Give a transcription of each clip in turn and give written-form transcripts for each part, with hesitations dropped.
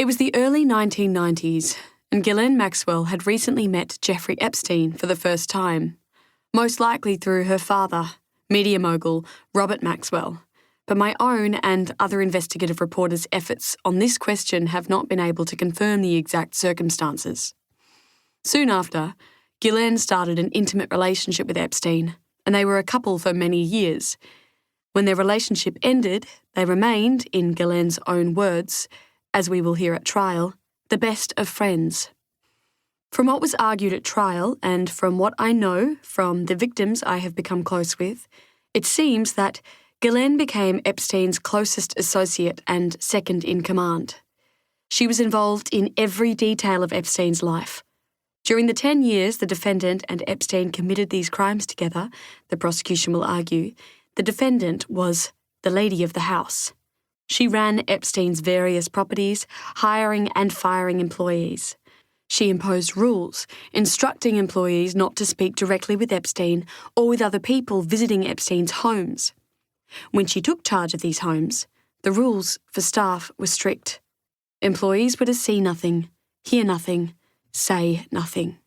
It was the early 1990s, and Ghislaine Maxwell had recently met Jeffrey Epstein for the first time, most likely through her father, media mogul Robert Maxwell. But my own and other investigative reporters' efforts on this question have not been able to confirm the exact circumstances. Soon after, Ghislaine started an intimate relationship with Epstein, and they were a couple for many years. When their relationship ended, they remained, in Ghislaine's own words, as we will hear at trial, the best of friends. From what was argued at trial, and from what I know from the victims I have become close with, it seems that Ghislaine became Epstein's closest associate and second in command. She was involved in every detail of Epstein's life. During the 10 years the defendant and Epstein committed these crimes together, the prosecution will argue, the defendant was the lady of the house. She ran Epstein's various properties, hiring and firing employees. She imposed rules, instructing employees not to speak directly with Epstein or with other people visiting Epstein's homes. When she took charge of these homes, the rules for staff were strict. Employees were to see nothing, hear nothing, say nothing.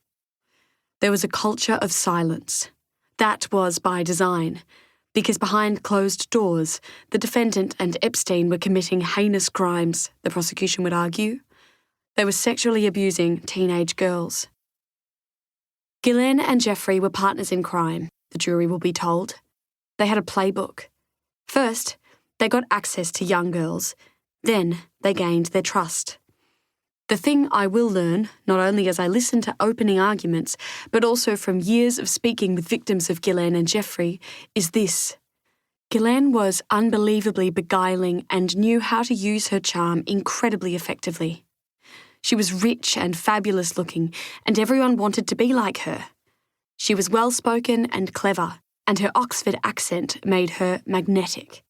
There was a culture of silence. That was by design, because behind closed doors, the defendant and Epstein were committing heinous crimes, the prosecution would argue. They were sexually abusing teenage girls. Ghislaine and Jeffrey were partners in crime, the jury will be told. They had a playbook. First, they got access to young girls. Then, they gained their trust. The thing I will learn, not only as I listen to opening arguments, but also from years of speaking with victims of Ghislaine and Jeffrey, is this. Ghislaine was unbelievably beguiling and knew how to use her charm incredibly effectively. She was rich and fabulous looking, and everyone wanted to be like her. She was well-spoken and clever, and her Oxford accent made her magnetic.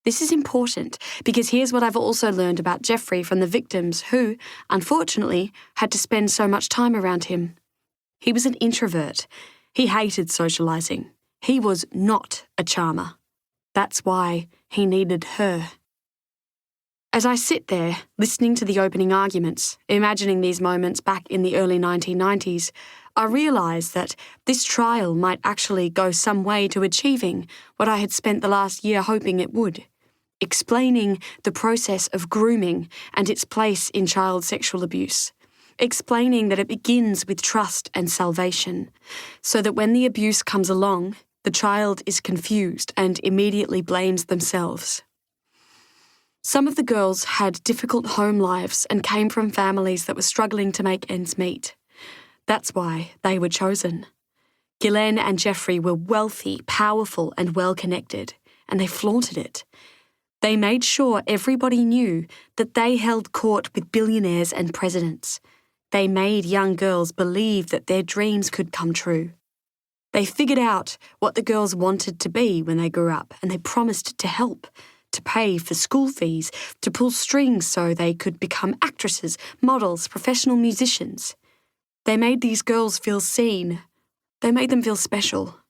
This is important because here's what I've also learned about Jeffrey from the victims who, unfortunately, had to spend so much time around him. He was an introvert. He hated socialising. He was not a charmer. That's why he needed her. As I sit there, listening to the opening arguments, imagining these moments back in the early 1990s, I realise that this trial might actually go some way to achieving what I had spent the last year hoping it would, explaining the process of grooming and its place in child sexual abuse, explaining that it begins with trust and salvation, so that when the abuse comes along, the child is confused and immediately blames themselves. Some of the girls had difficult home lives and came from families that were struggling to make ends meet. That's why they were chosen. Ghislaine and Jeffrey were wealthy, powerful and well-connected, and they flaunted it. They made sure everybody knew that they held court with billionaires and presidents. They made young girls believe that their dreams could come true. They figured out what the girls wanted to be when they grew up, and they promised to help, to pay for school fees, to pull strings so they could become actresses, models, professional musicians. They made these girls feel seen. They made them feel special.